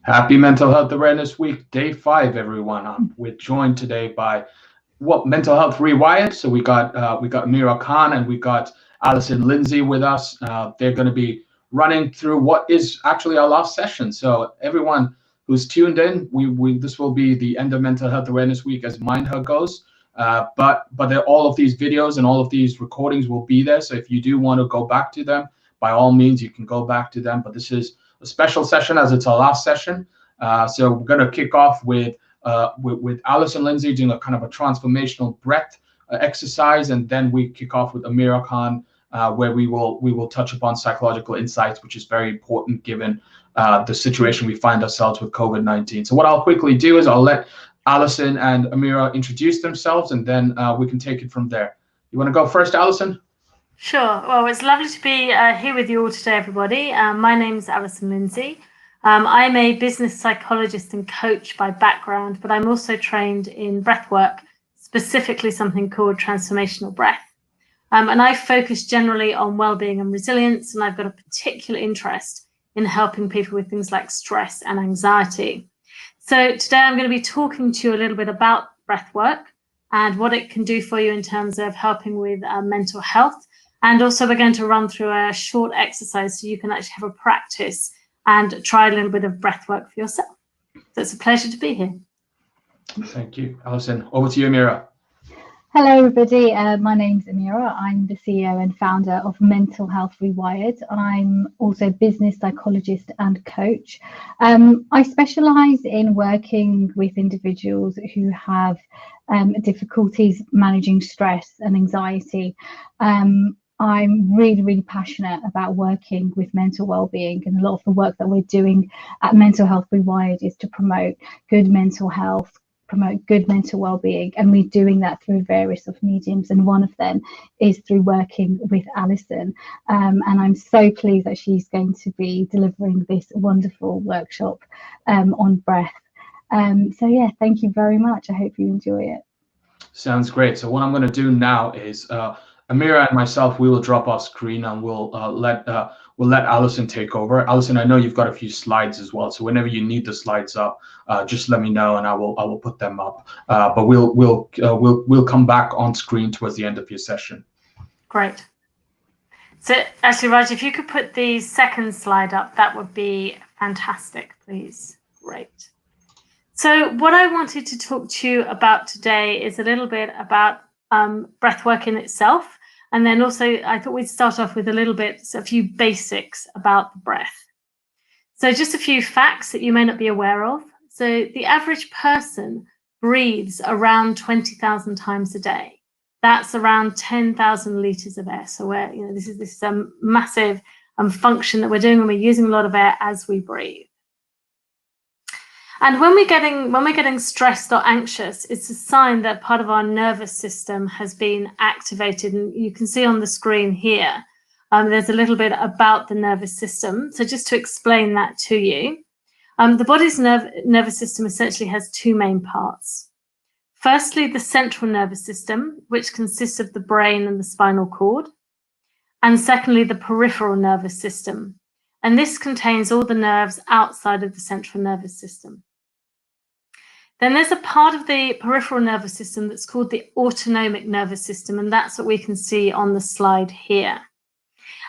Happy Mental Health Awareness Week, day 5, everyone. We're joined today by Mental Health Rewired. So we got Ameerah Khan and we got Allison Lindsay with us. They're going to be running through what is actually our last session. So everyone who's tuned in, this will be the end of Mental Health Awareness Week as MindHug goes. But all of these videos and all of these recordings will be there. So if you do want to go back to them, by all means, you can go back to them. But this is a special session as it's our last session. So we're going to kick off with Allison Lindsay doing a kind of a transformational breath exercise, and then we kick off with Ameerah Khan, where we will touch upon psychological insights, which is very important given the situation we find ourselves with COVID-19. So what I'll quickly do is I'll let Allison and Ameerah introduce themselves, and then we can take it from there. You want to go first, Allison? Sure. Well, it's lovely to be here with you all today, everybody. My name's Allison Lindsay. I'm a business psychologist and coach by background, but I'm also trained in breathwork, specifically something called transformational breath. And I focus generally on well-being and resilience, and I've got a particular interest in helping people with things like stress and anxiety. So today I'm going to be talking to you a little bit about breathwork and what it can do for you in terms of helping with mental health. And also we're going to run through a short exercise so you can actually have a practice and try a little bit of breath work for yourself. So it's a pleasure to be here. Thank you, Allison. Over to you, Ameerah. Hello, everybody. My name's Ameerah. I'm the CEO and founder of Mental Health Rewired. I'm also a business psychologist and coach. I specialise in working with individuals who have difficulties managing stress and anxiety. I'm really passionate about working with mental well-being, and a lot of the work that we're doing at Mental Health Rewired is to promote good mental health, promote good mental well-being, and we're doing that through various of mediums, and one of them is through working with Allison, and I'm so pleased that she's going to be delivering this wonderful workshop on breath. So yeah, thank you very much. I hope you enjoy it. Sounds great. So what I'm going to do now is Ameerah and myself, we will drop off screen and we'll let Allison take over. Allison, I know you've got a few slides as well, so whenever you need the slides up, just let me know and I will put them up. But we'll come back on screen towards the end of your session. Great. So actually, Raj, if you could put the second slide up, that would be fantastic, please. Great. So what I wanted to talk to you about today is a little bit about breathwork in itself. And then also, I thought we'd start off with a few basics about the breath. So just a few facts that you may not be aware of. So the average person breathes around 20,000 times a day. That's around 10,000 litres of air. So this is a massive function that we're doing, and we're using a lot of air as we breathe. And when we're getting stressed or anxious, it's a sign that part of our nervous system has been activated. And you can see on the screen here, there's a little bit about the nervous system. So just to explain that to you, the body's nervous system essentially has two main parts. Firstly, the central nervous system, which consists of the brain and the spinal cord. And secondly, the peripheral nervous system. And this contains all the nerves outside of the central nervous system. Then there's a part of the peripheral nervous system that's called the autonomic nervous system, and that's what we can see on the slide here.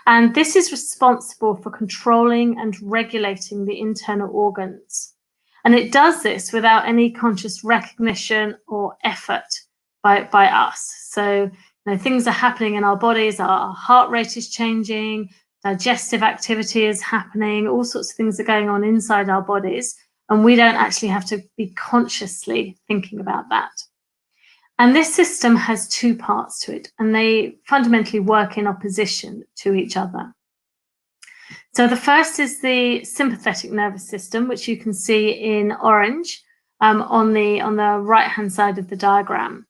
And this is responsible for controlling and regulating the internal organs. And it does this without any conscious recognition or effort by us. So things are happening in our bodies, our heart rate is changing, digestive activity is happening, all sorts of things are going on inside our bodies, and we don't actually have to be consciously thinking about that. And this system has two parts to it, and they fundamentally work in opposition to each other. So the first is the sympathetic nervous system, which you can see in orange on the right-hand side of the diagram.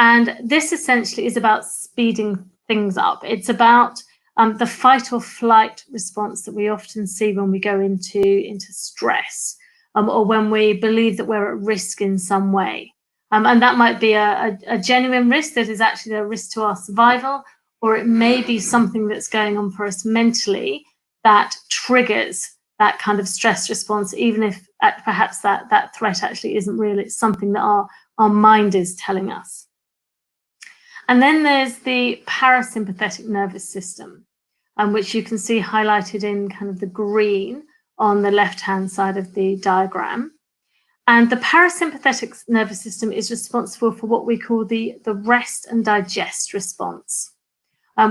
And this essentially is about speeding things up. It's about the fight or flight response that we often see when we go into stress, or when we believe that we're at risk in some way. And that might be a genuine risk that is actually a risk to our survival, or it may be something that's going on for us mentally that triggers that kind of stress response, even if perhaps that threat actually isn't real. It's something that our mind is telling us. And then there's the parasympathetic nervous system, which you can see highlighted in kind of the green on the left-hand side of the diagram. And the parasympathetic nervous system is responsible for what we call the rest and digest response.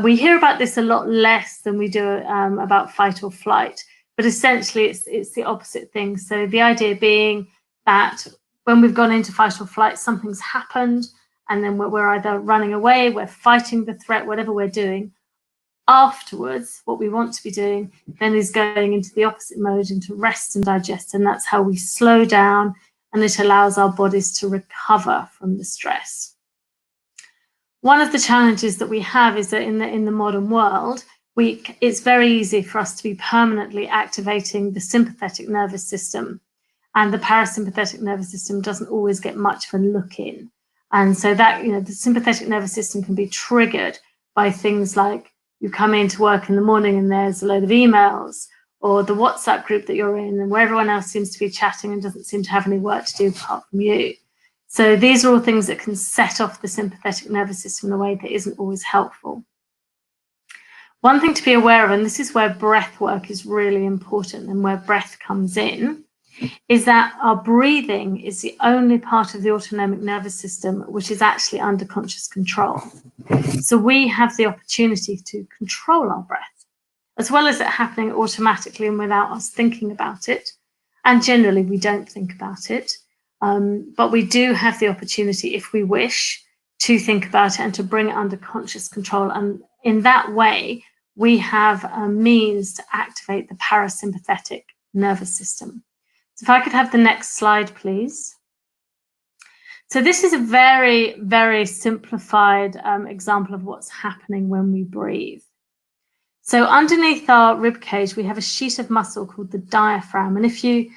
We hear about this a lot less than we do about fight or flight, but essentially it's the opposite thing. So the idea being that when we've gone into fight or flight, something's happened, and then we're either running away, we're fighting the threat, whatever we're doing. Afterwards, what we want to be doing then is going into the opposite mode, into rest and digest, and that's how we slow down, and it allows our bodies to recover from the stress. One of the challenges that we have is that in the modern world, it's very easy for us to be permanently activating the sympathetic nervous system, and the parasympathetic nervous system doesn't always get much of a look in. And so that, the sympathetic nervous system can be triggered by things like you come into work in the morning and there's a load of emails, or the WhatsApp group that you're in and where everyone else seems to be chatting and doesn't seem to have any work to do apart from you. So these are all things that can set off the sympathetic nervous system in a way that isn't always helpful. One thing to be aware of, and this is where breath work is really important and where breath comes in, is that our breathing is the only part of the autonomic nervous system which is actually under conscious control. So we have the opportunity to control our breath, as well as it happening automatically and without us thinking about it. And generally, we don't think about it. But we do have the opportunity, if we wish, to think about it and to bring it under conscious control. And in that way, we have a means to activate the parasympathetic nervous system. So if I could have the next slide, please. So this is a very, very simplified example of what's happening when we breathe. So underneath our rib cage, we have a sheet of muscle called the diaphragm. And if you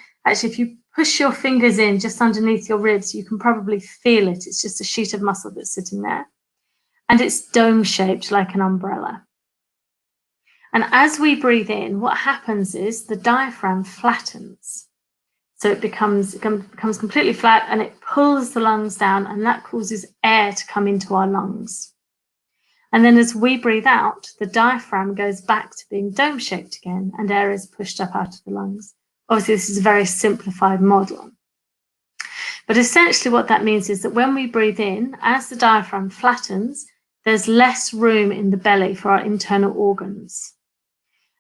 push your fingers in just underneath your ribs, you can probably feel it. It's just a sheet of muscle that's sitting there. And it's dome-shaped like an umbrella. And as we breathe in, what happens is the diaphragm flattens. So it becomes completely flat, and it pulls the lungs down, and that causes air to come into our lungs. And then as we breathe out, the diaphragm goes back to being dome-shaped again, and air is pushed up out of the lungs. Obviously, this is a very simplified model. But essentially what that means is that when we breathe in, as the diaphragm flattens, there's less room in the belly for our internal organs.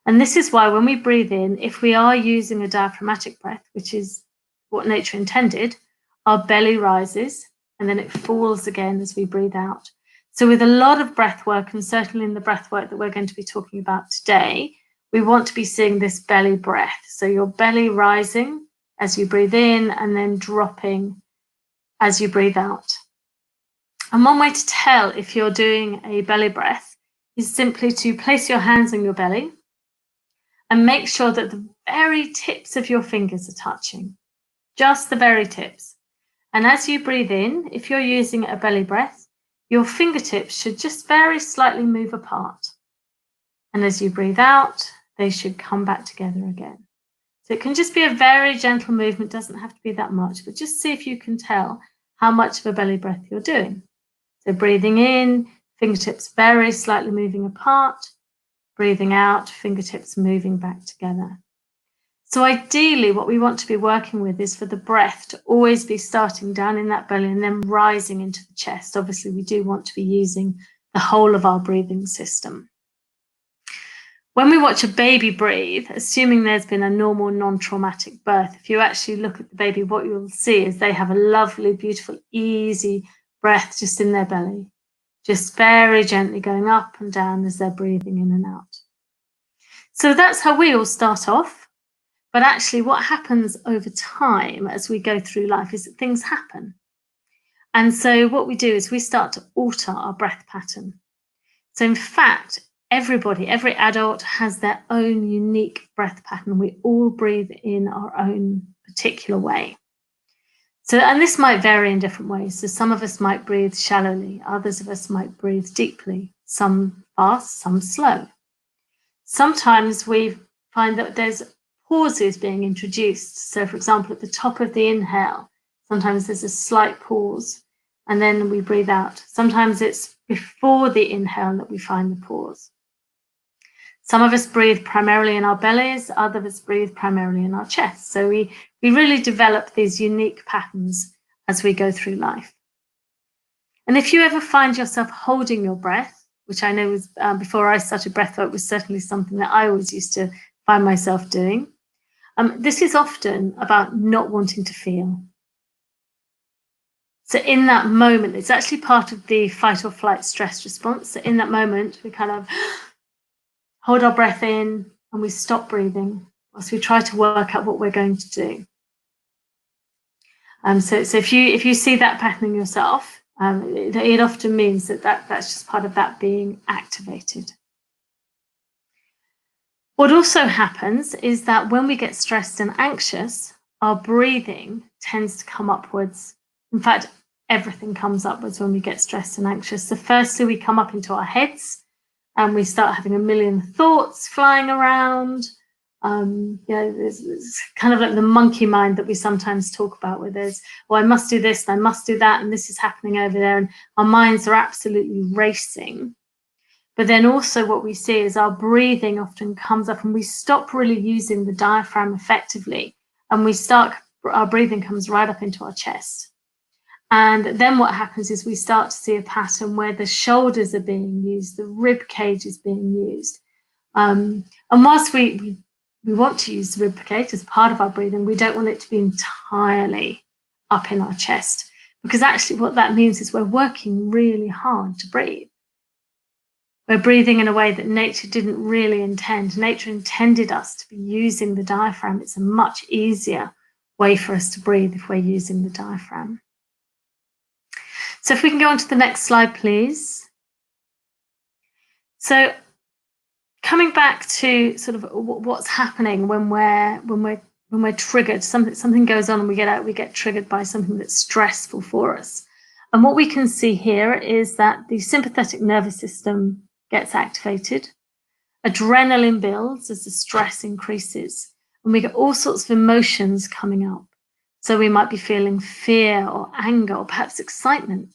And this is why when we breathe in, if we are using a diaphragmatic breath, which is what nature intended, our belly rises and then it falls again as we breathe out. So with a lot of breath work, and certainly in the breath work that we're going to be talking about today, we want to be seeing this belly breath. So your belly rising as you breathe in and then dropping as you breathe out. And one way to tell if you're doing a belly breath is simply to place your hands on your belly and make sure that the very tips of your fingers are touching, just the very tips. And as you breathe in, if you're using a belly breath, your fingertips should just very slightly move apart. And as you breathe out, they should come back together again. So it can just be a very gentle movement, doesn't have to be that much, but just see if you can tell how much of a belly breath you're doing. So breathing in, fingertips very slightly moving apart. Breathing out, fingertips moving back together. So ideally, what we want to be working with is for the breath to always be starting down in that belly and then rising into the chest. Obviously, we do want to be using the whole of our breathing system. When we watch a baby breathe, assuming there's been a normal, non-traumatic birth, if you actually look at the baby, what you'll see is they have a lovely, beautiful, easy breath just in their belly. Just very gently going up and down as they're breathing in and out. So that's how we all start off. But actually what happens over time as we go through life is that things happen. And so what we do is we start to alter our breath pattern. So in fact, every adult has their own unique breath pattern. We all breathe in our own particular way. So, and this might vary in different ways. So some of us might breathe shallowly, others of us might breathe deeply, some fast, some slow. Sometimes we find that there's pauses being introduced. So for example, at the top of the inhale, sometimes there's a slight pause and then we breathe out. Sometimes it's before the inhale that we find the pause. Some of us breathe primarily in our bellies, others of us breathe primarily in our chests. So we really develop these unique patterns as we go through life. And if you ever find yourself holding your breath, which I know was before I started breathwork was certainly something that I always used to find myself doing, this is often about not wanting to feel. So in that moment, it's actually part of the fight or flight stress response. So in that moment, we kind of hold our breath in and we stop breathing whilst we try to work out what we're going to do. So if you see that pattern in yourself, it often means that's just part of that being activated. What also happens is that when we get stressed and anxious, our breathing tends to come upwards. In fact, everything comes upwards when we get stressed and anxious. So firstly, we come up into our heads and we start having a million thoughts flying around. There's kind of like the monkey mind that we sometimes talk about, where there's, I must do this, and I must do that, and this is happening over there, and our minds are absolutely racing. But then also what we see is our breathing often comes up and we stop really using the diaphragm effectively, and our breathing comes right up into our chest. And then what happens is we start to see a pattern where the shoulders are being used, the rib cage is being used. And whilst we want to use the rib cage as part of our breathing, we don't want it to be entirely up in our chest, because actually what that means is we're working really hard to breathe. We're breathing in a way that nature didn't really intend. Nature intended us to be using the diaphragm. It's a much easier way for us to breathe if we're using the diaphragm. So if we can go on to the next slide, please. So coming back to sort of what's happening when we're triggered, something goes on and we get triggered by something that's stressful for us. And what we can see here is that the sympathetic nervous system gets activated, adrenaline builds as the stress increases, and we get all sorts of emotions coming up. So we might be feeling fear or anger or perhaps excitement.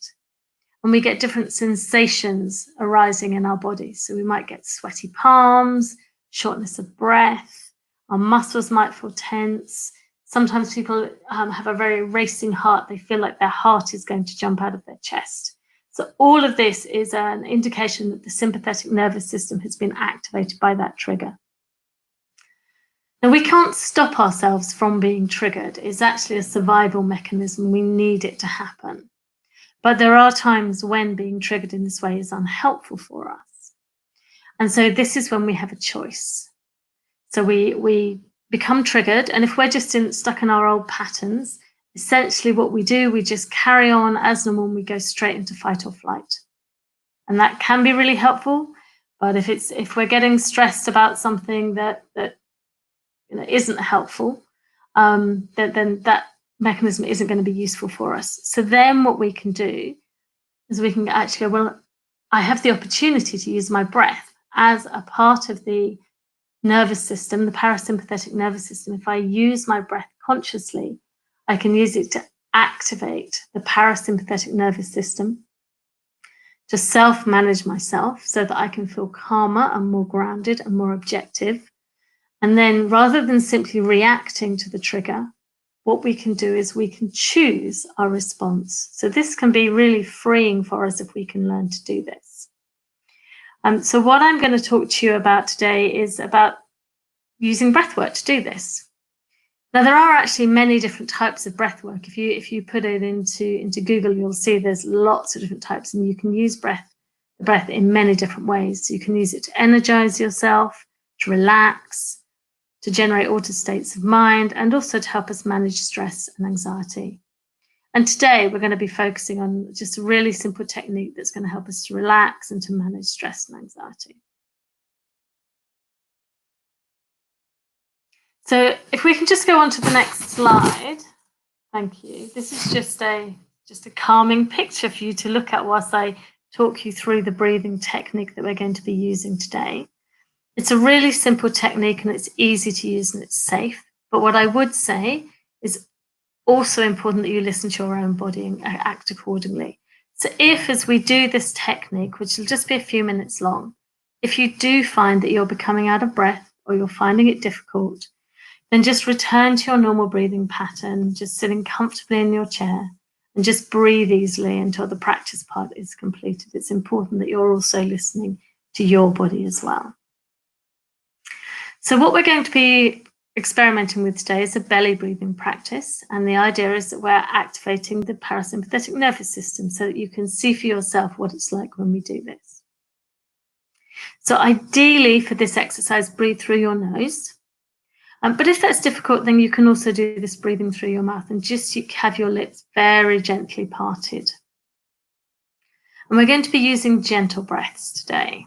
And we get different sensations arising in our bodies. So we might get sweaty palms, shortness of breath, our muscles might feel tense. Sometimes people have a very racing heart. They feel like their heart is going to jump out of their chest. So all of this is an indication that the sympathetic nervous system has been activated by that trigger. Now, we can't stop ourselves from being triggered. It's actually a survival mechanism. We need it to happen. But there are times when being triggered in this way is unhelpful for us. And so this is when we have a choice. So we become triggered, and if we're just stuck in our old patterns, essentially what we do, we just carry on as normal and we go straight into fight or flight. And that can be really helpful, but if we're getting stressed about something that isn't helpful, then that mechanism isn't going to be useful for us. So then what we can do is we can actually go, well, I have the opportunity to use my breath as a part of the nervous system, the parasympathetic nervous system. If I use my breath consciously, I can use it to activate the parasympathetic nervous system, to self-manage myself so that I can feel calmer and more grounded and more objective. And then rather than simply reacting to the trigger, what we can do is we can choose our response. So this can be really freeing for us if we can learn to do this. So what I'm going to talk to you about today is about using breathwork to do this. Now, there are actually many different types of breathwork. If you put it into Google, you'll see there's lots of different types, and you can use the breath in many different ways. So you can use it to energize yourself, to relax, to generate altered states of mind, and also to help us manage stress and anxiety. And today we're going to be focusing on just a really simple technique that's going to help us to relax and to manage stress and anxiety. So if we can just go on to the next slide. Thank you. This is just a calming picture for you to look at whilst I talk you through the breathing technique that we're going to be using today. It's a really simple technique and it's easy to use and it's safe. But what I would say is also important that you listen to your own body and act accordingly. So if, as we do this technique, which will just be a few minutes long, if you do find that you're becoming out of breath or you're finding it difficult, then just return to your normal breathing pattern, just sitting comfortably in your chair and just breathe easily until the practice part is completed. It's important that you're also listening to your body as well. So what we're going to be experimenting with today is a belly breathing practice. And the idea is that we're activating the parasympathetic nervous system so that you can see for yourself what it's like when we do this. So ideally for this exercise, breathe through your nose. But if that's difficult, then you can also do this breathing through your mouth and just have your lips very gently parted. And we're going to be using gentle breaths today.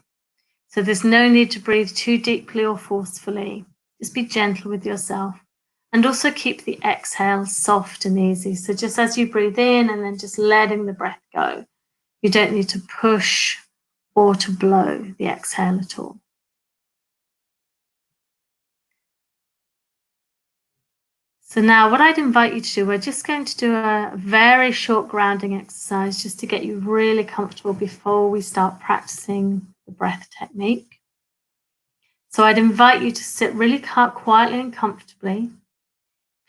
So there's no need to breathe too deeply or forcefully. Just be gentle with yourself and also keep the exhale soft and easy. So just as you breathe in and then just letting the breath go, you don't need to push or to blow the exhale at all. So now what I'd invite you to do, we're just going to do a very short grounding exercise just to get you really comfortable before we start practicing the breath technique. So I'd invite you to sit really quietly and comfortably.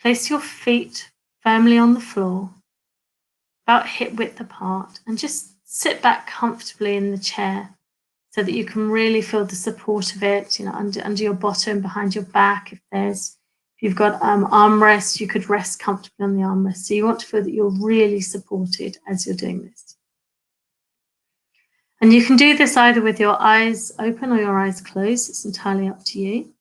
Place your feet firmly on the floor, about hip width apart, and just sit back comfortably in the chair so that you can really feel the support of it, under your bottom, behind your back. If you've got armrests, you could rest comfortably on the armrest. So you want to feel that you're really supported as you're doing this. And you can do this either with your eyes open or your eyes closed. It's entirely up to you.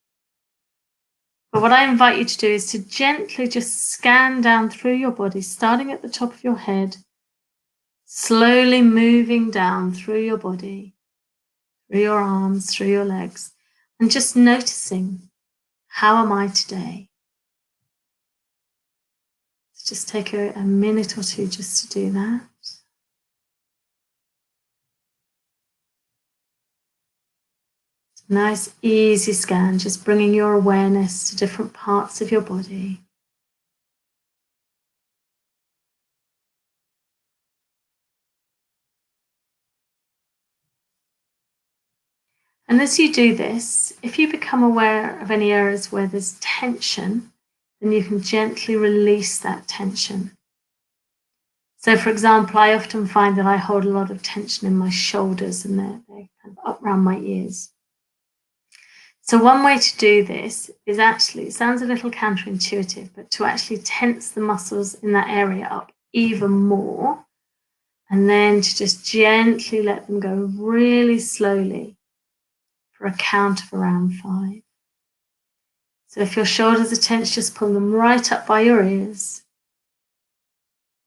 But what I invite you to do is to gently just scan down through your body, starting at the top of your head, slowly moving down through your body, through your arms, through your legs, and just noticing, how am I today? Just take a minute or two just to do that. Nice, easy scan, just bringing your awareness to different parts of your body. And as you do this, if you become aware of any areas where there's tension, then you can gently release that tension. So for example, I often find that I hold a lot of tension in my shoulders and they're kind of up around my ears. So one way to do this is actually, it sounds a little counterintuitive, but to actually tense the muscles in that area up even more, and then to just gently let them go really slowly for a count of around 5. So if your shoulders are tense, just pull them right up by your ears,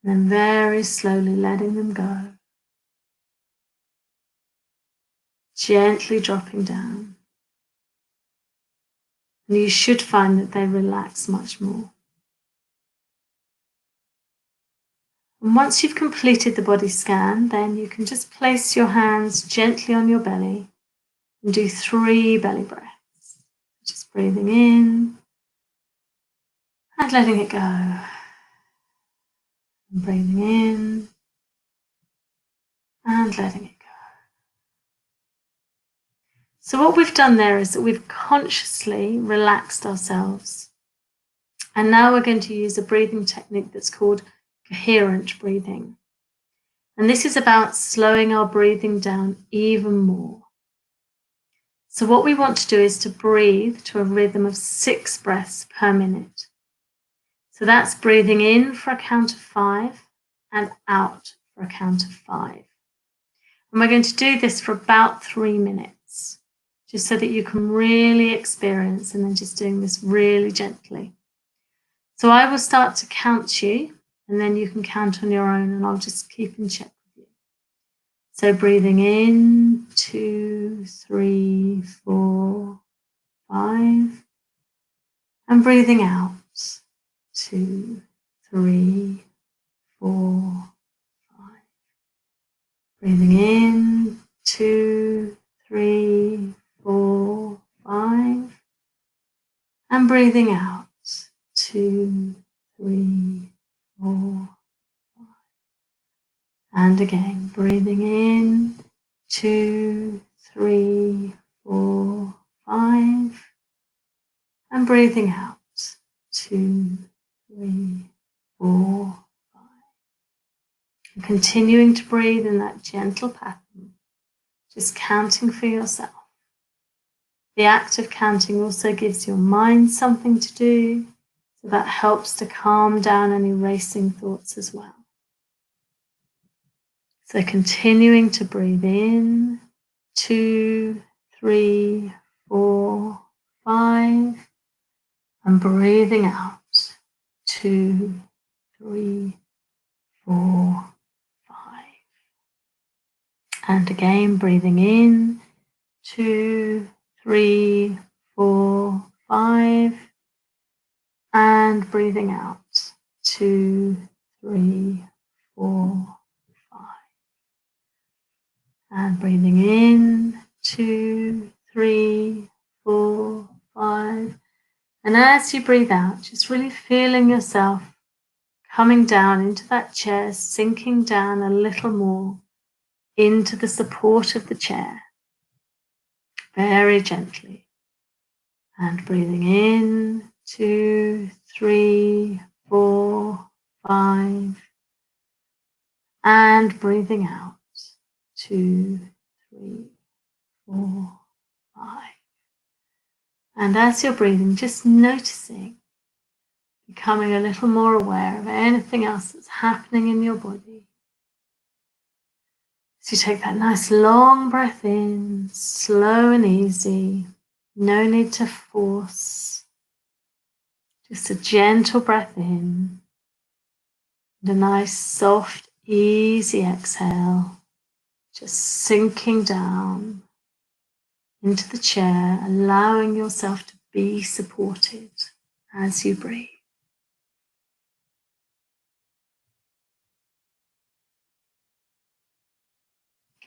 and then very slowly letting them go, gently dropping down. And you should find that they relax much more. And once you've completed the body scan, then you can just place your hands gently on your belly and do 3 belly breaths. Just breathing in and letting it go. And breathing in and letting it go. So what we've done there is that we've consciously relaxed ourselves. And now we're going to use a breathing technique that's called coherent breathing. And this is about slowing our breathing down even more. So what we want to do is to breathe to a rhythm of 6 breaths per minute. So that's breathing in for a count of 5 and out for a count of 5. And we're going to do this for about 3 minutes, just so that you can really experience, and then just doing this really gently. So I will start to count you, and then you can count on your own, and I'll just keep in check with you. So breathing in, 2, 3, 4, 5, and breathing out, 2, 3, 4, 5. Breathing in, 2, 3, 4, breathing out. 2, 3, 4, 5. And again, breathing in. 2, 3, 4, 5. And breathing out. 2, 3, 4, 5. And continuing to breathe in that gentle pattern, just counting for yourself. The act of counting also gives your mind something to do, so that helps to calm down any racing thoughts as well. So continuing to breathe in, 2, 3, 4, 5, and breathing out, 2, 3, 4, 5. And again, breathing in, 2, 3, 4, 5. And breathing out, 2, 3, 4, 5. And breathing in, 2, 3, 4, 5. And as you breathe out, just really feeling yourself coming down into that chair, sinking down a little more into the support of the chair, very gently. And breathing in, 2, 3, 4, 5. And breathing out, 2, 3, 4, 5. And as you're breathing, just noticing, becoming a little more aware of anything else that's happening in your body. So you take that nice long breath in, slow and easy, no need to force, just a gentle breath in, and a nice soft, easy exhale, just sinking down into the chair, allowing yourself to be supported as you breathe.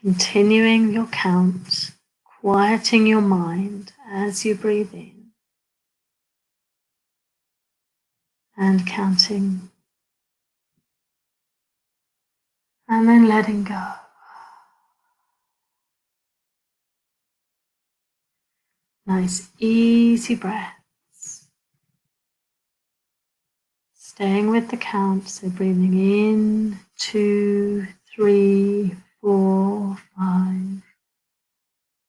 Continuing your count, quieting your mind as you breathe in, and counting, and then letting go. Nice easy breaths. Staying with the count, so breathing in, 2, 3, 4, 5, and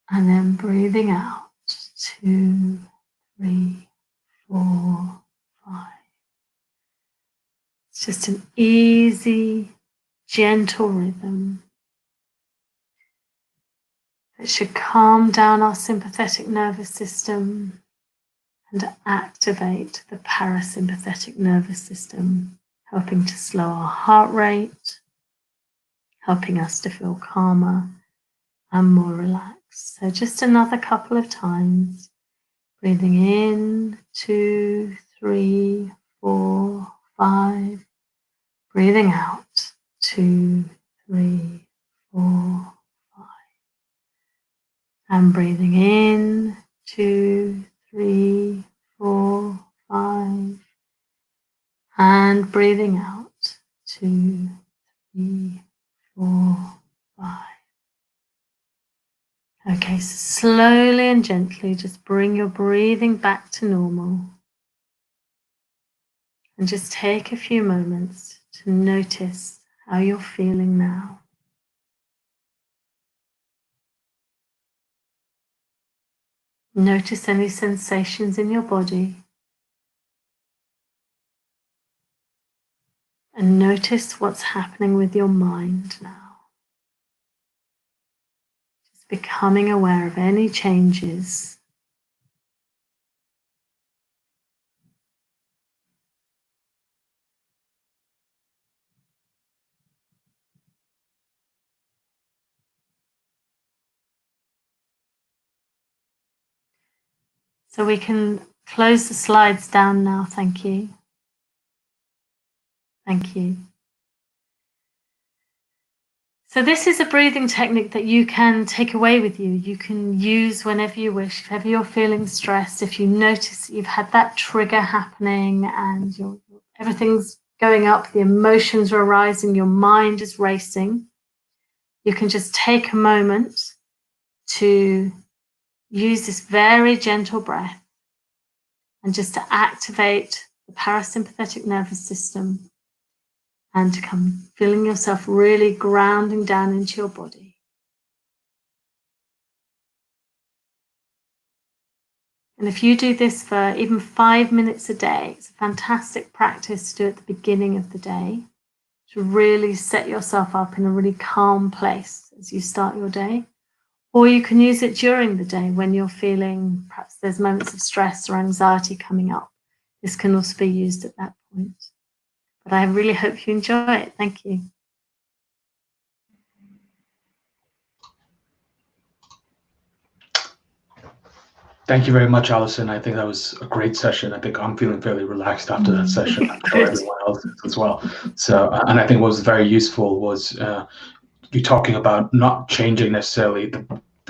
then breathing out, 2, 3, 4, 5. It's just an easy, gentle rhythm that should calm down our sympathetic nervous system and activate the parasympathetic nervous system, helping to slow our heart rate, helping us to feel calmer and more relaxed. So just another couple of times, breathing in, 2, 3, 4, 5, breathing out, 2, 3, 4, 5, and breathing in, 2, 3, 4, 5, and breathing out, 2, 3, 4, 5. Okay, so slowly and gently just bring your breathing back to normal. And just take a few moments to notice how you're feeling now. Notice any sensations in your body. And notice what's happening with your mind now. Just becoming aware of any changes. So we can close the slides down now, thank you. Thank you. So this is a breathing technique that you can take away with you. You can use whenever you wish. If ever you're feeling stressed, if you notice that you've had that trigger happening and everything's going up, the emotions are arising, your mind is racing, you can just take a moment to use this very gentle breath and just to activate the parasympathetic nervous system and to come feeling yourself really grounding down into your body. And if you do this for even 5 minutes a day, it's a fantastic practice to do at the beginning of the day to really set yourself up in a really calm place as you start your day. Or you can use it during the day when you're feeling, perhaps there's moments of stress or anxiety coming up. This can also be used at that point. But I really hope you enjoy it. Thank you. Thank you very much, Allison. I think that was a great session. I think I'm feeling fairly relaxed after that session. I'm sure everyone else is as well. So, and I think what was very useful was you talking about not changing necessarily the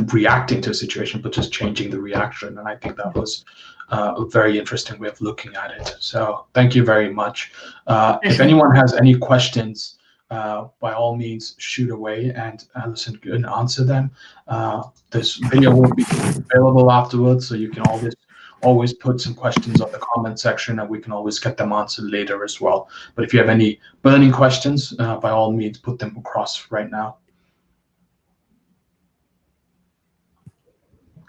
reacting to a situation, but just changing the reaction. And I think that was a very interesting way of looking at it. So thank you very much. If anyone has any questions, by all means, shoot away and Allison can answer them. This video will be available afterwards, so you can always put some questions on the comment section and we can always get them answered later as well. But if you have any burning questions, by all means, put them across right now.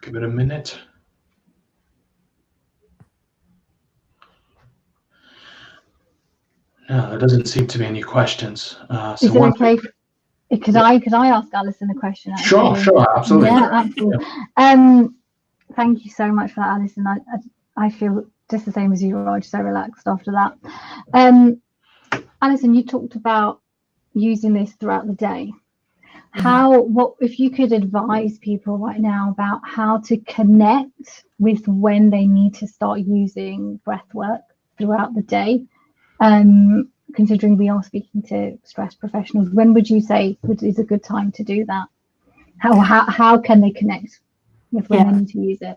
Give it a minute. No, there doesn't seem to be any questions. Is it okay? Could I ask Alison a question? Actually? Sure, absolutely. Yeah, absolutely. Yeah. Thank you so much for that, Alison. I feel just the same as you, Raj, so relaxed after that. Alison, you talked about using this throughout the day. What if you could advise people right now about how to connect with when they need to start using breath work throughout the day? Considering we are speaking to stress professionals, when would you say is a good time to do that? How can they connect with when they need to use it?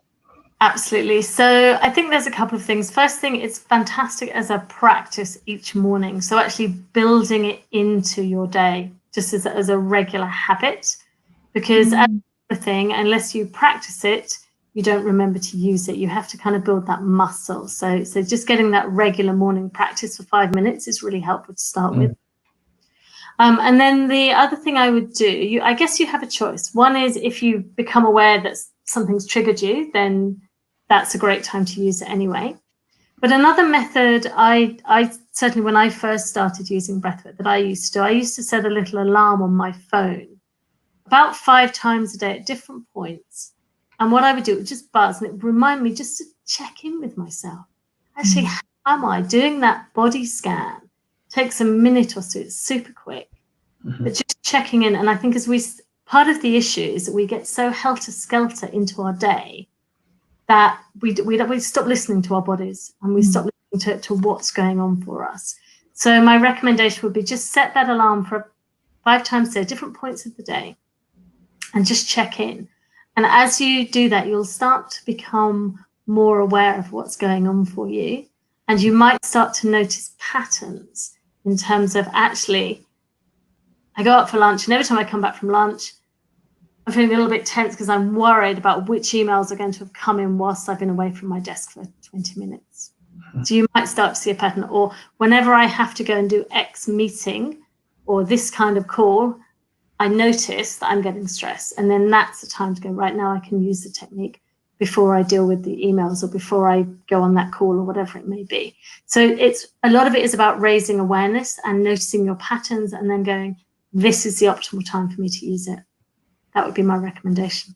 Absolutely. So I think there's a couple of things. First thing, it's fantastic as a practice each morning. So actually building it into your day just as a regular habit, because as everything, unless you practice it, you don't remember to use it. You have to kind of build that muscle. So just getting that regular morning practice for 5 minutes is really helpful to start with. And then the other thing I would do, I guess you have a choice. One is if you become aware that something's triggered you, then that's a great time to use it anyway. But another method, I certainly when I first started using breathwork that I used to set a little alarm on my phone about 5 times a day at different points. And what I would do, it would just buzz and it would remind me just to check in with myself. Actually, how am I doing that body scan? Takes a minute or so, it's super quick. But just checking in. And I think part of the issue is that we get so helter-skelter into our day that we stop listening to our bodies and we stop listening to what's going on for us. So my recommendation would be just set that alarm for 5 times a day, different points of the day, and just check in. And as you do that, you'll start to become more aware of what's going on for you. And you might start to notice patterns in terms of actually, I go out for lunch and every time I come back from lunch, I'm feeling a little bit tense because I'm worried about which emails are going to have come in whilst I've been away from my desk for 20 minutes. So you might start to see a pattern. Or whenever I have to go and do X meeting or this kind of call, I notice that I'm getting stressed. And then that's the time to go, right now I can use the technique before I deal with the emails or before I go on that call or whatever it may be. So a lot of it is about raising awareness and noticing your patterns and then going, this is the optimal time for me to use it. That would be my recommendation.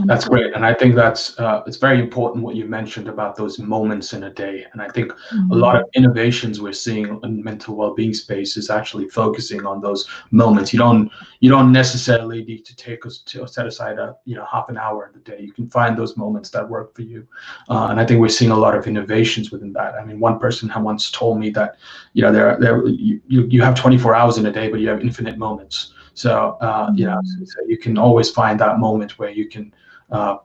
That's great, and I think that's it's very important what you mentioned about those moments in a day. And I think a lot of innovations we're seeing in mental well-being space is actually focusing on those moments. You don't necessarily need to set aside a half an hour in the day. You can find those moments that work for you, and I think we're seeing a lot of innovations within that. I mean, one person had once told me that you have 24 hours in a day, but you have infinite moments. So so you can always find that moment where you can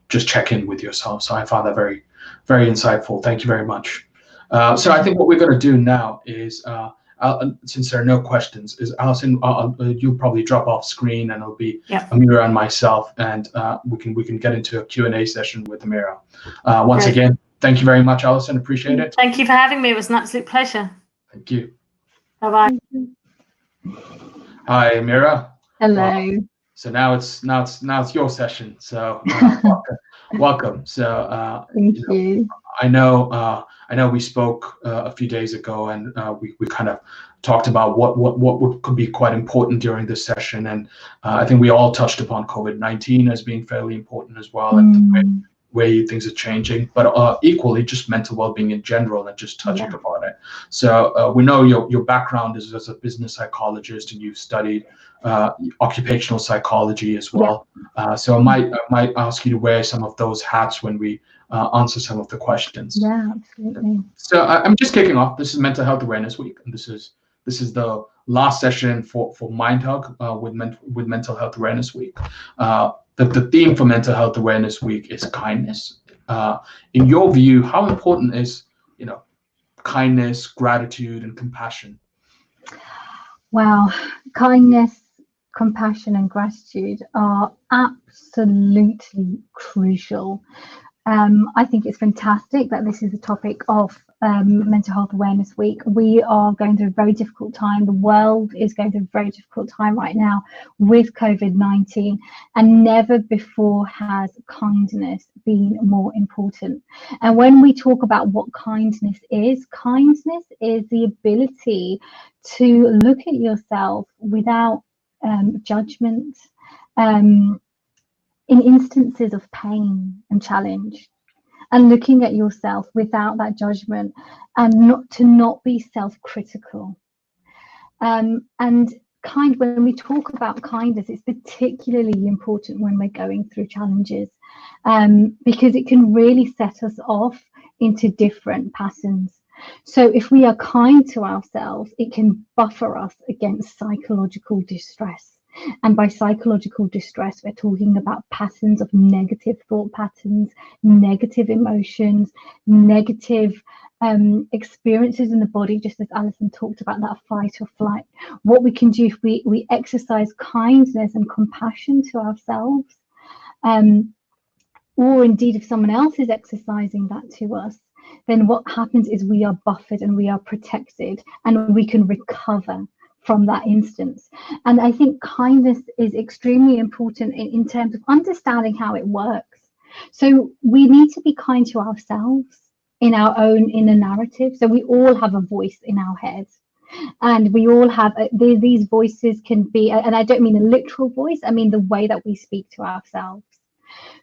just check in with yourself. So I found that very, very insightful. Thank you very much. So I think what we're going to do now is, since there are no questions, is Allison, you'll probably drop off screen, and it'll be Ameerah and myself, and we can get into a Q&A session with Ameerah. Once again, thank you very much, Allison. Appreciate it. Thank you for having me. It was an absolute pleasure. Thank you. Bye-bye. Hi, Ameerah. Hello. So now it's your session. So welcome. So thank you. I know we spoke a few days ago, and we kind of talked about what could be quite important during this session, and I think we all touched upon COVID-19 as being fairly important as well, and the way things are changing, but equally just mental well-being in general, and just touching upon it. So we know your background is as a business psychologist, and you've studied occupational psychology as well. So I might ask you to wear some of those hats when we answer some of the questions. Yeah, absolutely. So I'm just kicking off. This is Mental Health Awareness Week, and this is the last session for MindHug with Mental Health Awareness Week. The theme for Mental Health Awareness Week is kindness. In your view, how important is kindness, gratitude, and compassion? Wow, kindness, compassion, and gratitude are absolutely crucial. I think it's fantastic that this is a topic of Mental Health Awareness Week. We are going through a very difficult time. The world is going through a very difficult time right now with COVID-19, and never before has kindness been more important. And when we talk about what kindness is the ability to look at yourself without judgment, in instances of pain and challenge, and looking at yourself without that judgment, and not be self-critical. And when we talk about kindness, it's particularly important when we're going through challenges, because it can really set us off into different patterns. So if we are kind to ourselves, it can buffer us against psychological distress. And by psychological distress, we're talking about patterns of negative thought patterns, negative emotions, negative experiences in the body, just as Alison talked about, that fight or flight. What we can do if we exercise kindness and compassion to ourselves, or indeed if someone else is exercising that to us, then what happens is we are buffered and we are protected, and we can recover from that instance. And I think kindness is extremely important in terms of understanding how it works. So we need to be kind to ourselves in our own inner narrative. So we all have a voice in our heads, and we all have these voices can be, and I don't mean a literal voice, I mean the way that we speak to ourselves.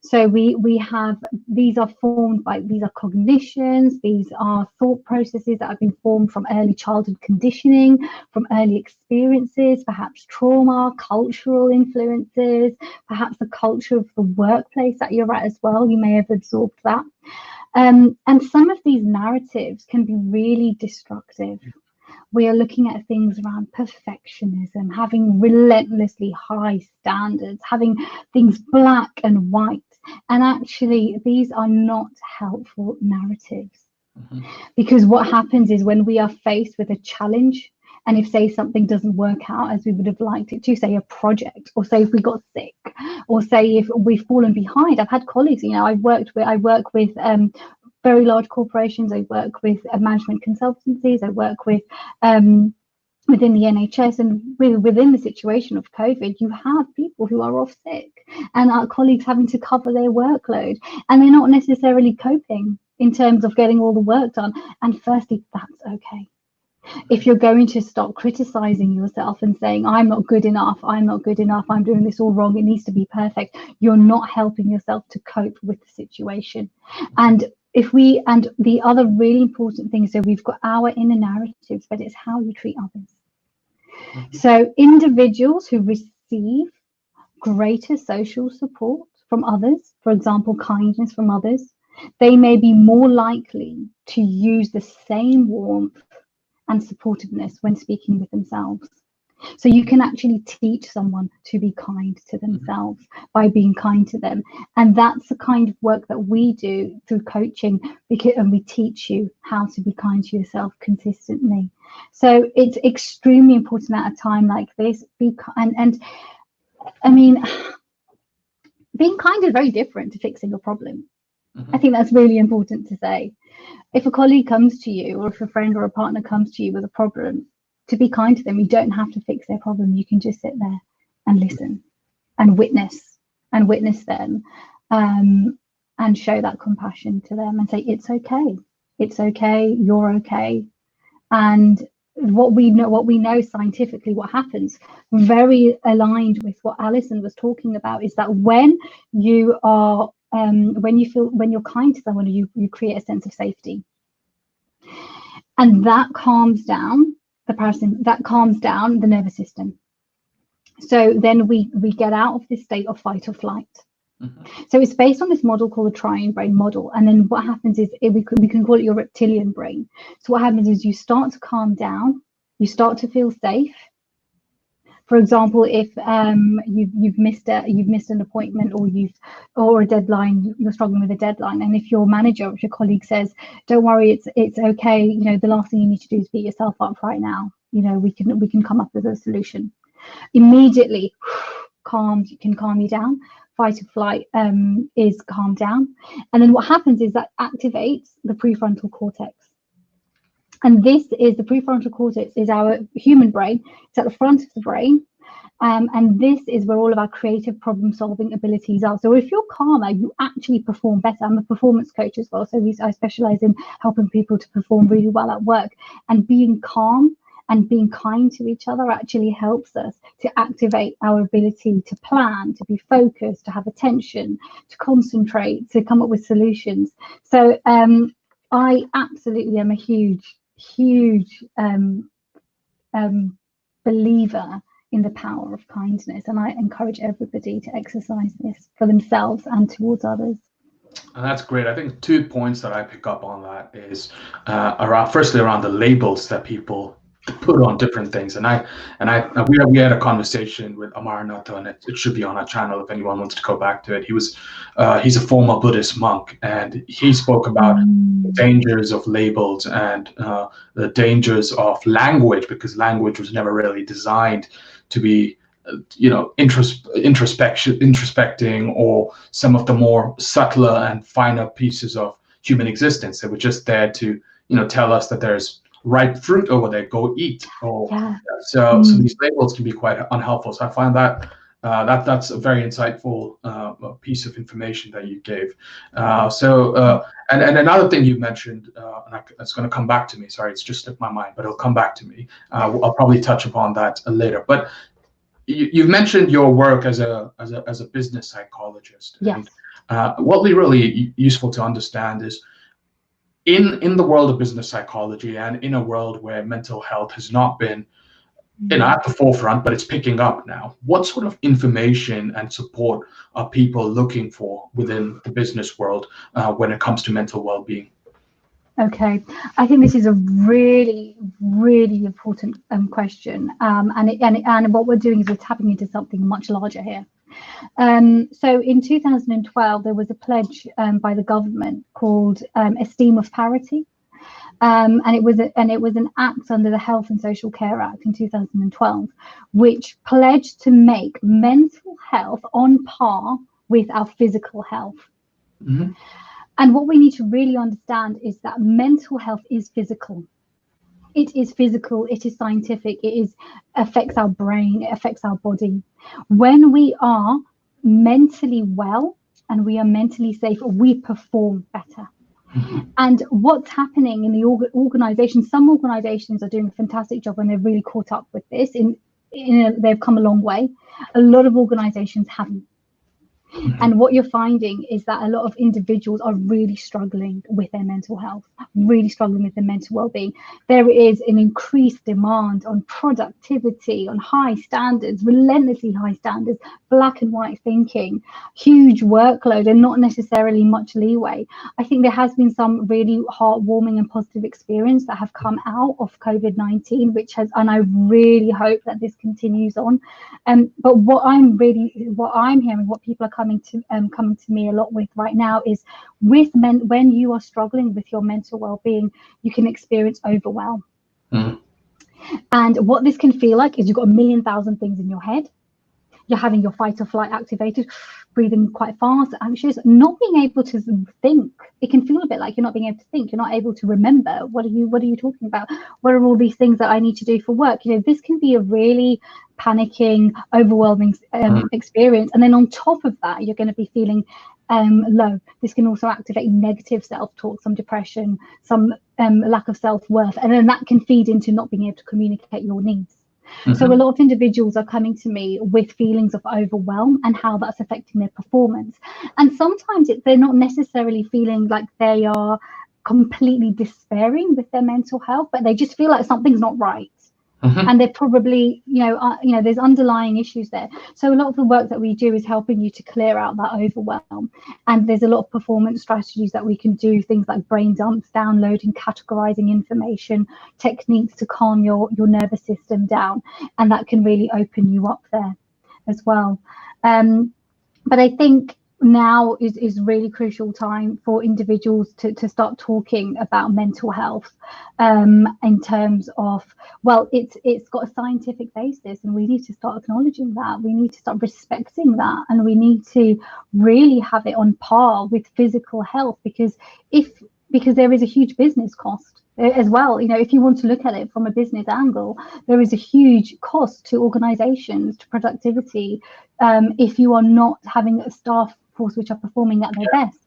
So we have, these are formed by, these are cognitions, these are thought processes that have been formed from early childhood conditioning, from early experiences, perhaps trauma, cultural influences, perhaps the culture of the workplace that you're at as well. You may have absorbed that. And some of these narratives can be really destructive. We are looking at things around perfectionism, having relentlessly high standards, having things black and white. And actually, these are not helpful narratives. Because what happens is when we are faced with a challenge, and if, say, something doesn't work out as we would have liked it to, say a project, or say if we got sick, or say if we've fallen behind. I've had colleagues, I work with very large corporations. I work with management consultancies. I work with within the NHS, and within the situation of COVID, you have people who are off sick, and our colleagues having to cover their workload, and they're not necessarily coping in terms of getting all the work done. And firstly, that's okay. If you're going to start criticizing yourself and saying, I'm not good enough, I'm doing this all wrong, it needs to be perfect, you're not helping yourself to cope with the situation. And the other really important thing, so we've got our inner narratives, but it's how you treat others. So individuals who receive greater social support from others, for example, kindness from others, they may be more likely to use the same warmth and supportiveness when speaking with themselves. So you can actually teach someone to be kind to themselves by being kind to them. And that's the kind of work that we do through coaching, and we teach you how to be kind to yourself consistently. So it's extremely important at a time like this. And I mean, being kind is very different to fixing a problem. I think that's really important to say. If a colleague comes to you, or if a friend or a partner comes to you with a problem, to be kind to them, you don't have to fix their problem. You can just sit there and listen and witness them, and show that compassion to them and say, it's okay, you're okay. And what we know scientifically, what happens, very aligned with what Alison was talking about, is that when you are when you're kind to someone, you create a sense of safety, and that calms down the nervous system. So then we get out of this state of fight or flight. So it's based on this model called the triune brain model. And then what happens is, we can call it your reptilian brain. So what happens is you start to calm down, you start to feel safe. For example, if you've missed an appointment, or a deadline, you're struggling with a deadline, and if your manager or your colleague says, "Don't worry, it's okay. You know, the last thing you need to do is beat yourself up right now. You know, we can come up with a solution." Immediately, calm you down. Fight or flight is calmed down, and then what happens is that activates the prefrontal cortex. And the prefrontal cortex is our human brain. It's at the front of the brain. And this is where all of our creative problem solving abilities are. So if you're calmer, you actually perform better. I'm a performance coach as well. So I specialize in helping people to perform really well at work. And being calm and being kind to each other actually helps us to activate our ability to plan, to be focused, to have attention, to concentrate, to come up with solutions. So I absolutely am a huge believer in the power of kindness, and I encourage everybody to exercise this for themselves and towards others. And that's great. I think 2 points that I pick up on that is firstly around the labels that people put on different things. And we had a conversation with Ameerah, and it should be on our channel if anyone wants to go back to it. He's a former Buddhist monk, and he spoke about the dangers of labels and the dangers of language, because language was never really designed to be introspecting, or some of the more subtler and finer pieces of human existence. They were just there to tell us that there's ripe fruit over there, go eat. So these labels can be quite unhelpful. So I find that that's a very insightful piece of information that you gave. And another thing you mentioned, and it's going to come back to me. Sorry, it's just slipped my mind, but it'll come back to me. I'll probably touch upon that later. But you've mentioned your work as a business psychologist. Yes. And what would be really useful to understand is, in the world of business psychology, and in a world where mental health has not been at the forefront, but it's picking up now, what sort of information and support are people looking for within the business world when it comes to mental well-being? Okay, I think this is a really, really important question, and what we're doing is we're tapping into something much larger here. So in 2012, there was a pledge by the government called Esteem of Parity, and it was an act under the Health and Social Care Act in 2012, which pledged to make mental health on par with our physical health. Mm-hmm. And what we need to really understand is that mental health is physical. It is physical, it is scientific, affects our brain, it affects our body. When we are mentally well and we are mentally safe, we perform better. And what's happening in the organization, some organizations are doing a fantastic job and they've really caught up with this. They've come a long way. A lot of organizations haven't. And what you're finding is that a lot of individuals are really struggling with their mental health, really struggling with their mental well-being. There is an increased demand on productivity, on high standards, relentlessly high standards, black and white thinking, huge workload, and not necessarily much leeway. I think there has been some really heartwarming and positive experience that have come out of COVID-19, and I really hope that this continues on. But what I'm hearing, what people are coming to me a lot with right now is when you are struggling with your mental well-being, you can experience overwhelm. And what this can feel like is you've got 1,000,000 things in your head. You're having your fight or flight activated, breathing quite fast, anxious, not being able to think. It can feel a bit like you're not being able to think. You're not able to remember. What are you talking about? What are all these things that I need to do for work? This can be a really panicking, overwhelming experience. And then on top of that, you're going to be feeling low. This can also activate negative self-talk, some depression, some lack of self-worth, and then that can feed into not being able to communicate your needs. So a lot of individuals are coming to me with feelings of overwhelm and how that's affecting their performance. And sometimes they're not necessarily feeling like they are completely despairing with their mental health, but they just feel like something's not right. And they're probably, there's underlying issues there. So a lot of the work that we do is helping you to clear out that overwhelm. And there's a lot of performance strategies that we can do, things like brain dumps, downloading, categorizing information, techniques to calm your nervous system down. And that can really open you up there as well. But I think now is really crucial time for individuals to start talking about mental health in terms of, well, it's got a scientific basis, and we need to start acknowledging that. We need to start respecting that, and we need to really have it on par with physical health, because there is a huge business cost as well. If you want to look at it from a business angle, there is a huge cost to organizations, to productivity, if you are not having a staff force which are performing at their best.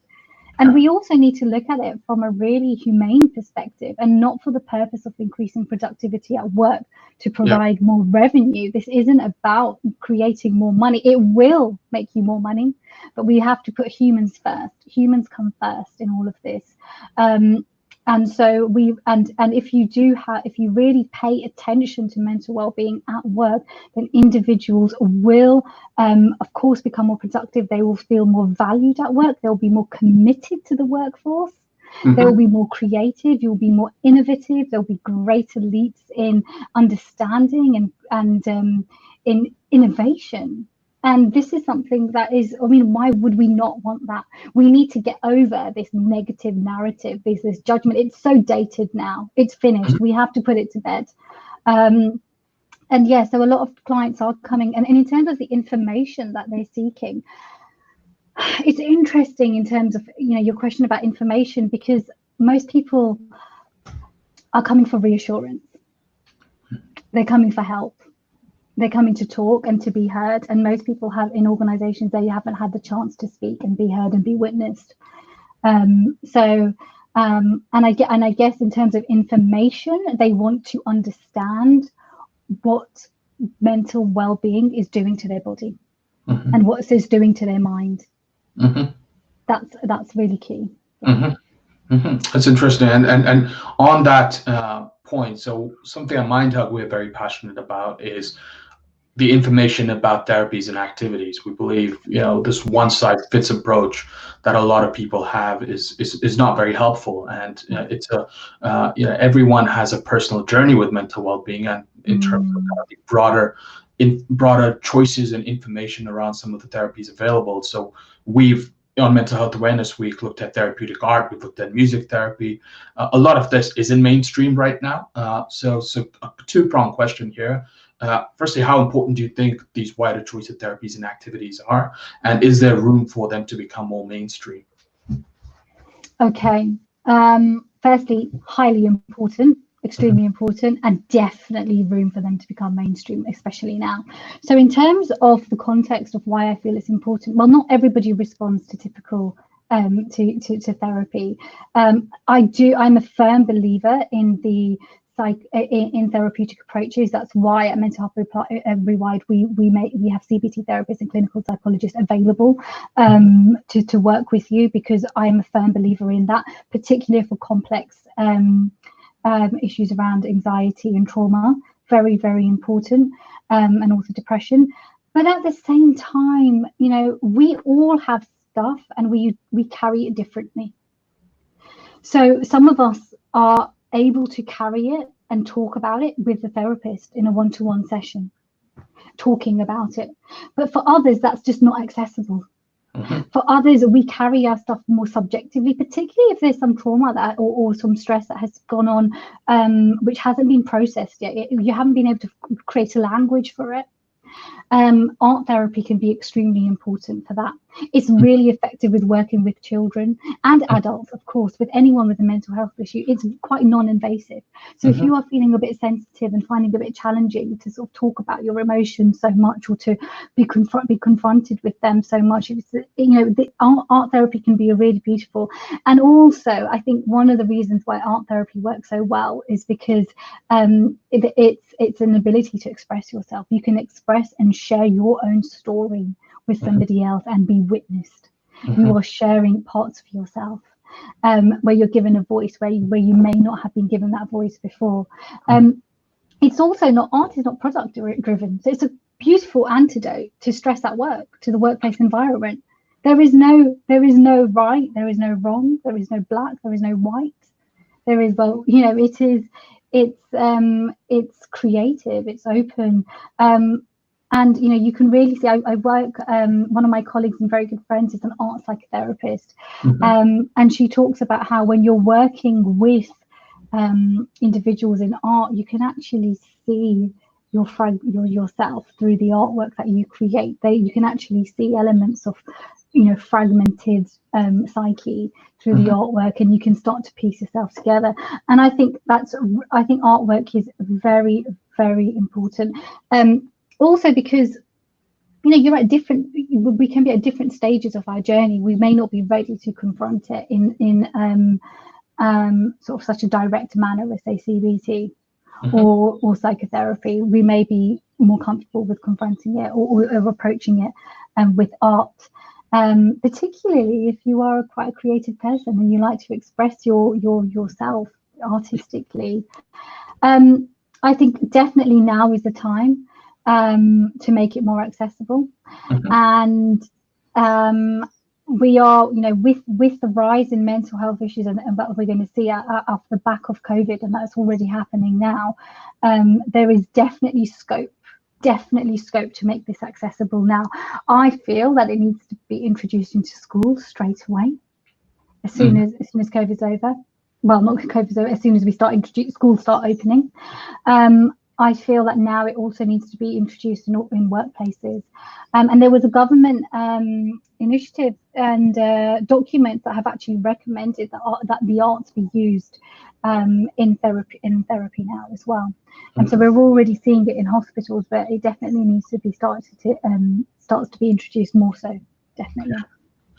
And we also need to look at it from a really humane perspective, and not for the purpose of increasing productivity at work to provide more revenue. This isn't about creating more money. It will make you more money, but we have to put humans first. Humans come first in all of this. And so if you really pay attention to mental well-being at work, then individuals will, of course, become more productive. They will feel more valued at work. They'll be more committed to the workforce. They will be more creative. You'll be more innovative. There'll be greater leaps in understanding and in innovation. And this is something that is, why would we not want that? We need to get over this negative narrative, this judgment. It's so dated now. It's finished. We have to put it to bed. So a lot of clients are coming. And in terms of the information that they're seeking, it's interesting in terms of, your question about information, because most people are coming for reassurance. They're coming for help. They're coming to talk and to be heard, and most people have in organizations, they haven't had the chance to speak and be heard and be witnessed. And I guess in terms of information, they want to understand what mental well-being is doing to their body and what it's doing to their mind. That's really key. That's interesting. And on that point, so something at MindHug we're very passionate about is the information about therapies and activities. We believe, this one-size-fits approach that a lot of people have is not very helpful, and it's everyone has a personal journey with mental well-being, and in terms of the broader choices and information around some of the therapies available. So we've, on Mental Health Awareness Week, looked at therapeutic art. We've looked at music therapy. A lot of this is in mainstream right now. So a two-pronged question here. Firstly, how important do you think these wider choice of therapies and activities are? And is there room for them to become more mainstream? Okay. Firstly, highly important, extremely important, and definitely room for them to become mainstream, especially now. So in terms of the context of why I feel it's important, well, not everybody responds to typical to therapy. I'm a firm believer in the in therapeutic approaches. That's why at Mental Health Rewired we have CBT therapists and clinical psychologists available to work with you, because I'm a firm believer in that, particularly for complex issues around anxiety and trauma. Very, very important, and also depression. But at the same time, you know, we all have stuff and we carry it differently. So some of us are able to carry it and talk about it with the therapist in a one-to-one session, talking about it. But for others, that's just not accessible. For others, we carry our stuff more subjectively, particularly if there's some trauma that or some stress that has gone on, which hasn't been processed yet. You haven't been able to create a language for it. Art therapy can be extremely important for that. It's really effective with working with children and adults, of course. With anyone with a mental health issue, it's quite non-invasive. So if you are feeling a bit sensitive and finding it a bit challenging to sort of talk about your emotions so much, or to be confronted with them so much, it's, you know, the art therapy can be really beautiful. And also, I think one of the reasons why art therapy works so well is because it's an ability to express yourself. You can express and share your own story with somebody else and be witnessed. You are sharing parts of yourself, where you're given a voice where you may not have been given that voice before. It's also not, art is not product driven, so it's a beautiful antidote to stress at work, to the workplace environment. There is no right, there is no wrong, there is no black, there is no white. There is, well, you know, it's creative, it's open. And, you know, you can really see, I work, one of my colleagues and very good friends is an art psychotherapist. And she talks about how when you're working with individuals in art, you can actually see yourself through the artwork that you create. You can actually see elements of, you know, fragmented psyche through the artwork, and you can start to piece yourself together. And I think artwork is very, very important. Also because, you know, we can be at different stages of our journey. We may not be ready to confront it in sort of such a direct manner as, say, CBT or psychotherapy. We may be more comfortable with confronting it or approaching it with art. Particularly if you are quite a creative person and you like to express yourself artistically. I think definitely now is the time to make it more accessible. And we are, you know, with the rise in mental health issues and what we're going to see off the back of COVID, and that's already happening now, there is definitely scope to make this accessible now. I feel that it needs to be introduced into schools straight away, as soon as COVID's over. Well, not COVID's over, as soon as schools start opening. I feel that now it also needs to be introduced in workplaces. And there was a government initiative and documents that have actually recommended that the arts be used in therapy now as well. And so we're already seeing it in hospitals, but it definitely needs to be starts to be introduced more so, definitely.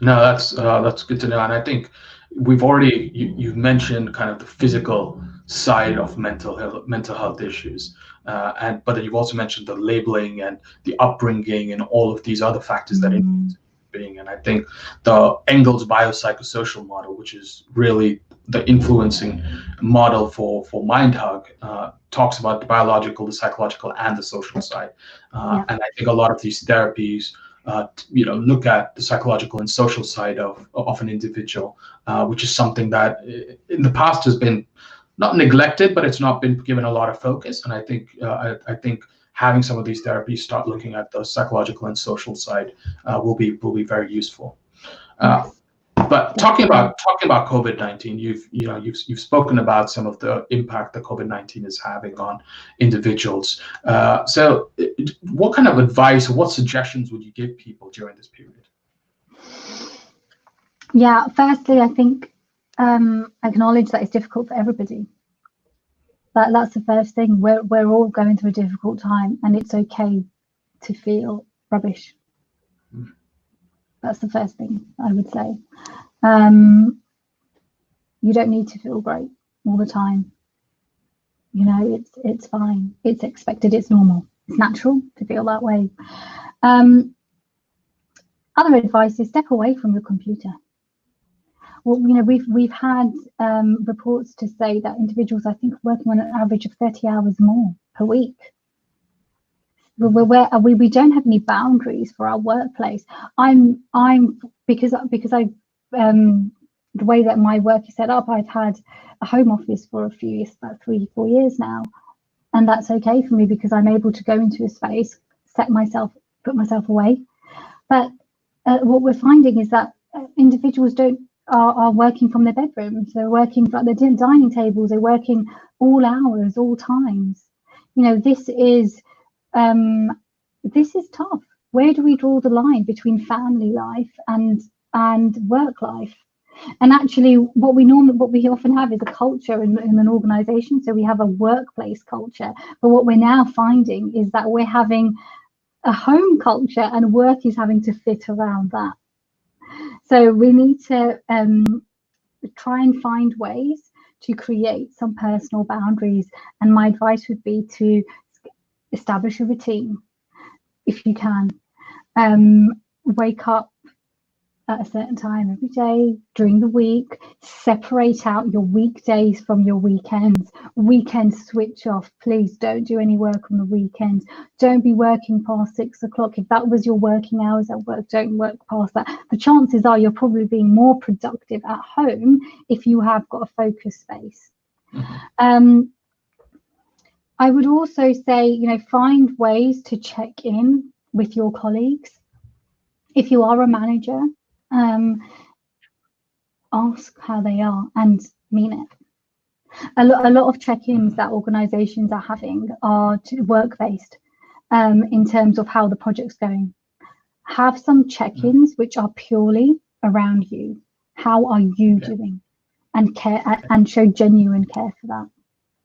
No, that's good to know. And I think we've already, you've mentioned kind of the physical side of mental health issues, but then you've also mentioned the labeling and the upbringing and all of these other factors that influence being. And I think the Engels biopsychosocial model, which is really the influencing model for MindHug, talks about the biological, the psychological, and the social side. And I think a lot of these therapies look at the psychological and social side of an individual, which is something that in the past has been not neglected, but it's not been given a lot of focus. And I think having some of these therapies start looking at the psychological and social side will be very useful. But talking about COVID-19, you've spoken about some of the impact that COVID-19 is having on individuals. So what kind of advice or what suggestions would you give people during this period? Yeah, firstly, I think acknowledge that it's difficult for everybody. That's the first thing. We're all going through a difficult time, and it's okay to feel rubbish. That's the first thing I would say. You don't need to feel great all the time. You know, it's fine. It's expected. It's normal. It's natural to feel that way. Other advice is step away from your computer. Well, you know, we've had reports to say that individuals, I think, are working on an average of 30 hours more per week. We don't have any boundaries for our workplace. Because I the way that my work is set up, I've had a home office for a few years, about 3-4 years now, and that's okay for me because I'm able to go into a space, put myself away. But what we're finding is that individuals are working from their bedrooms. They're working from their dining tables. They're working all hours, all times. You know, this is tough. Where do we draw the line between family life and work life? And actually, what we often have is a culture in an organization. So we have a workplace culture, but what we're now finding is that we're having a home culture, and work is having to fit around that. So we need to try and find ways to create some personal boundaries. And my advice would be to establish a routine, if you can. Wake up at a certain time every day during the week. Separate out your weekdays from your weekends. Weekends switch off. Please don't do any work on the weekends. Don't be working past 6 o'clock. If that was your working hours at work, don't work past that. The chances are you're probably being more productive at home if you have got a focus space. I would also say, you know, find ways to check in with your colleagues. If you are a manager, ask how they are and mean it. A lot of check-ins that organizations are having are work-based in terms of how the project's going. Have some check-ins which are purely around you. How are you doing? And care and show genuine care for that.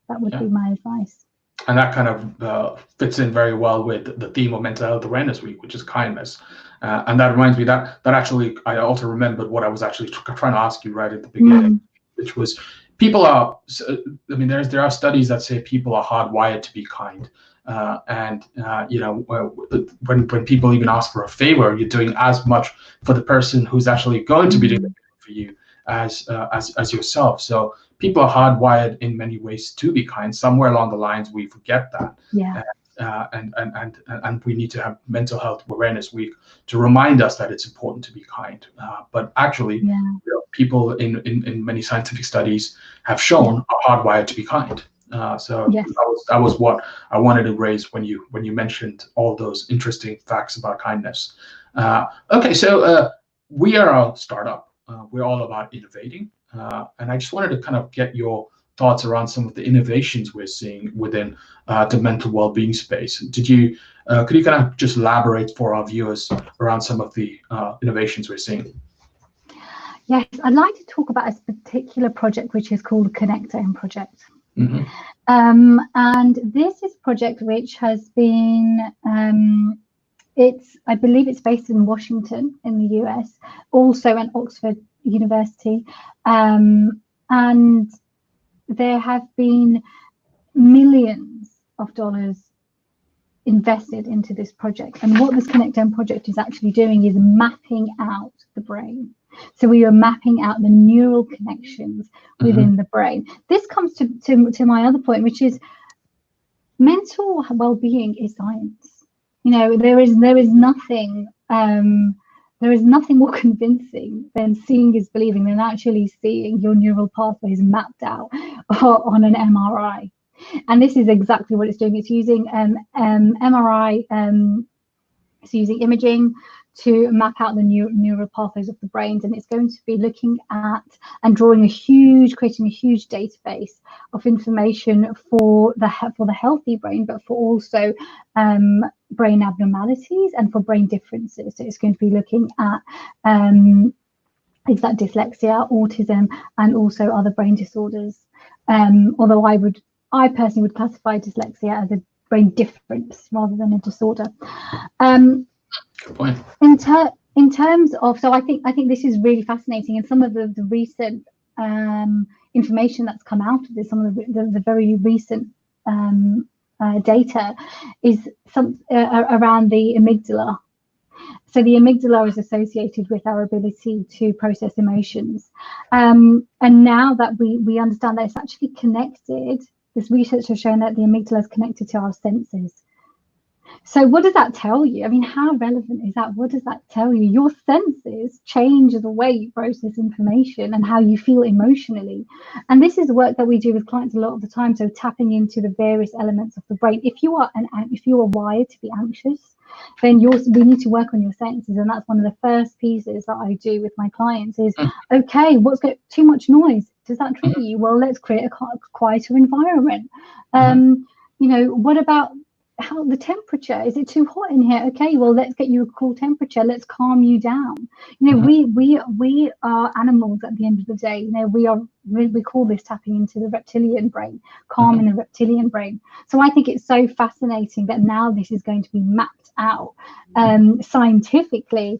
That would be my advice. And that kind of fits in very well with the theme of Mental Health Awareness Week, which is kindness. And that reminds me that actually, I also remembered what I was actually trying to ask you right at the beginning, which was people are, I mean, there are studies that say people are hardwired to be kind. You know, when people even ask for a favor, you're doing as much for the person who's actually going to be doing it for you as yourself. So people are hardwired in many ways to be kind. Somewhere along the lines we forget that. And we need to have Mental Health Awareness Week to remind us that it's important to be kind. But actually, you know, people in many scientific studies have shown are hardwired to be kind. That was what I wanted to raise when you mentioned all those interesting facts about kindness. Okay, so we are a startup. We're all about innovating, and I just wanted to kind of get your thoughts around some of the innovations we're seeing within the mental well-being space. Could you kind of just elaborate for our viewers around some of the innovations we're seeing? Yes, I'd like to talk about a particular project which is called the Connectome Project. And this is a project which has been, I believe it's based in Washington in the US, also at Oxford University. And there have been millions of dollars invested into this project. And what this Connectome project is actually doing is mapping out the brain. So we are mapping out the neural connections within the brain. This comes to my other point, which is mental well-being is science. You know, there is nothing more convincing than seeing is believing, than actually seeing your neural pathways mapped out on an MRI. And this is exactly what it's doing. It's using MRI, it's using imaging to map out the neural pathways of the brains, and it's going to be looking at and creating a huge database of information for the healthy brain, but for also brain abnormalities and for brain differences. So it's going to be looking at things like dyslexia, autism, and also other brain disorders. Although I personally would classify dyslexia as a brain difference rather than a disorder. Good point. In terms of, so I think this is really fascinating, and some of the recent information that's come out of this, some of the very recent data is around the amygdala. So the amygdala is associated with our ability to process emotions, and now that we understand that it's actually connected, this research has shown that the amygdala is connected to our senses. So what does that tell you? I mean, how relevant is that? What does that tell you? Your senses change the way you process information and how you feel emotionally. And this is the work that we do with clients a lot of the time. So tapping into the various elements of the brain. If you are wired to be anxious, then we need to work on your senses. And that's one of the first pieces that I do with my clients is, okay, what's got too much noise? Does that trigger you? Well, let's create a quieter environment. You know, what about how the temperature? Is it too hot in here? Okay, well, let's get you a cool temperature. Let's calm you down. You know, we are animals at the end of the day. You know, we call this tapping into the reptilian brain, calming the reptilian brain. So I think it's so fascinating that now this is going to be mapped out scientifically.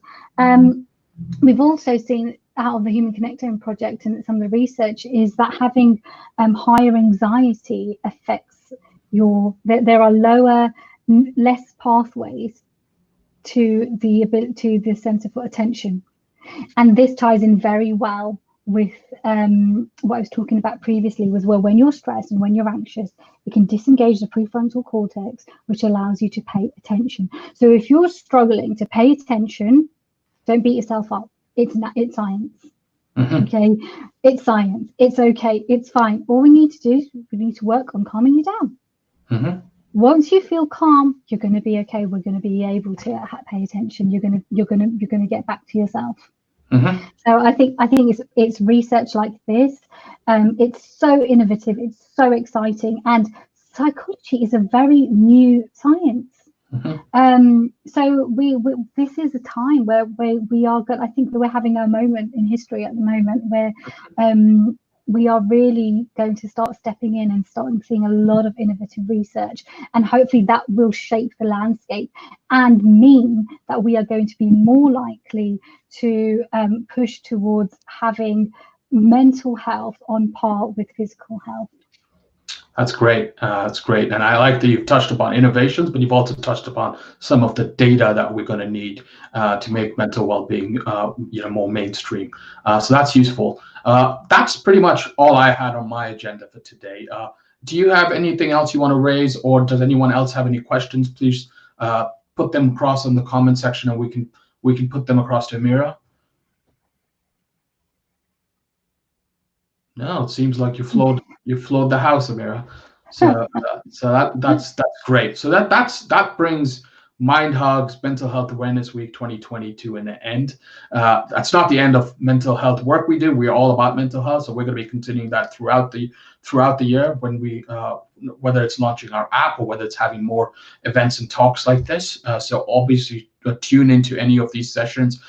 We've also seen out of the Human Connectome Project and some of the research is that having higher anxiety affects there are less pathways to the center for attention, and this ties in very well with what I was talking about previously. Was, well, when you're stressed and when you're anxious, it can disengage the prefrontal cortex, which allows you to pay attention. So if you're struggling to pay attention, don't beat yourself up. It's science. Okay, it's science. It's okay. It's fine. All we need to do is we need to work on calming you down. Once you feel calm, you're going to be okay. We're going to be able to pay attention. You're going to get back to yourself. So I think it's research like this. It's so innovative. It's so exciting, and psychology is a very new science. So this is a time where we are good. I think that we're having a moment in history at the moment where we are really going to start stepping in and starting seeing a lot of innovative research, and hopefully that will shape the landscape and mean that we are going to be more likely to push towards having mental health on par with physical health. That's great. That's great. And I like that you've touched upon innovations, but you've also touched upon some of the data that we're going to need to make mental well-being more mainstream. So that's useful. That's pretty much all I had on my agenda for today. Do you have anything else you want to raise, or does anyone else have any questions? Please put them across in the comment section, and we can put them across to Ameerah. No, it seems like you flowed the house, Ameerah. So that's great. So that brings MindHug's Mental Health Awareness Week 2020 to an end. That's not the end of mental health work we do. We're all about mental health, so we're going to be continuing that throughout the year when we whether it's launching our app or whether it's having more events and talks like this. So obviously tune into any of these sessions,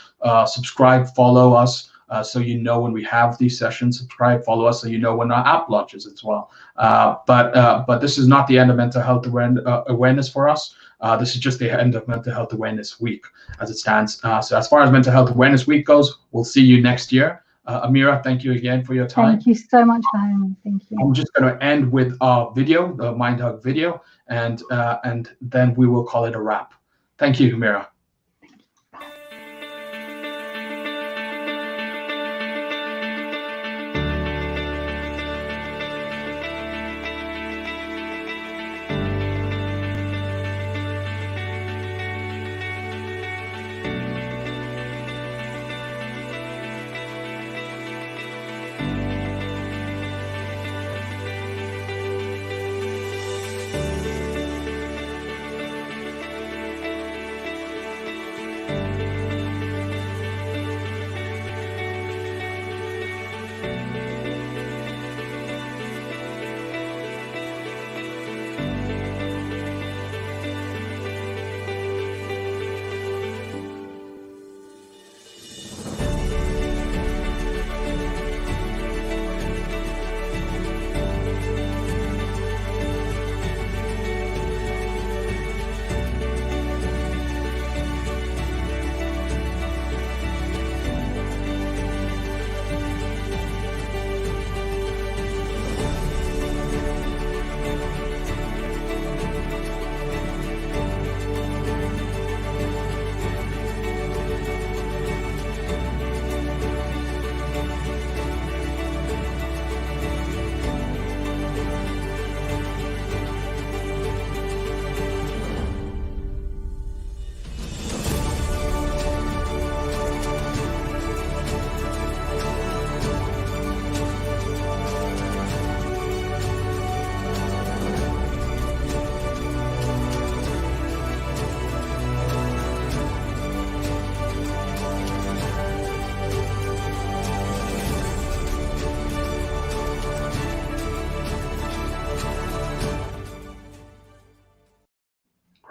subscribe, follow us. So you know when we have these sessions, subscribe, follow us, so you know when our app launches as well. But this is not the end of mental health awareness for us. This is just the end of Mental Health Awareness Week as it stands. So as far as Mental Health Awareness Week goes, we'll see you next year. Ameerah, thank you again for your time. Thank you so much for having me. Thank you. I'm just going to end with our video, the MindHug video, and then we will call it a wrap. Thank you, Ameerah.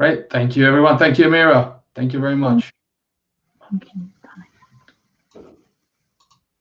Great. Thank you, everyone. Thank you, Ameerah. Thank you very much. Thank you.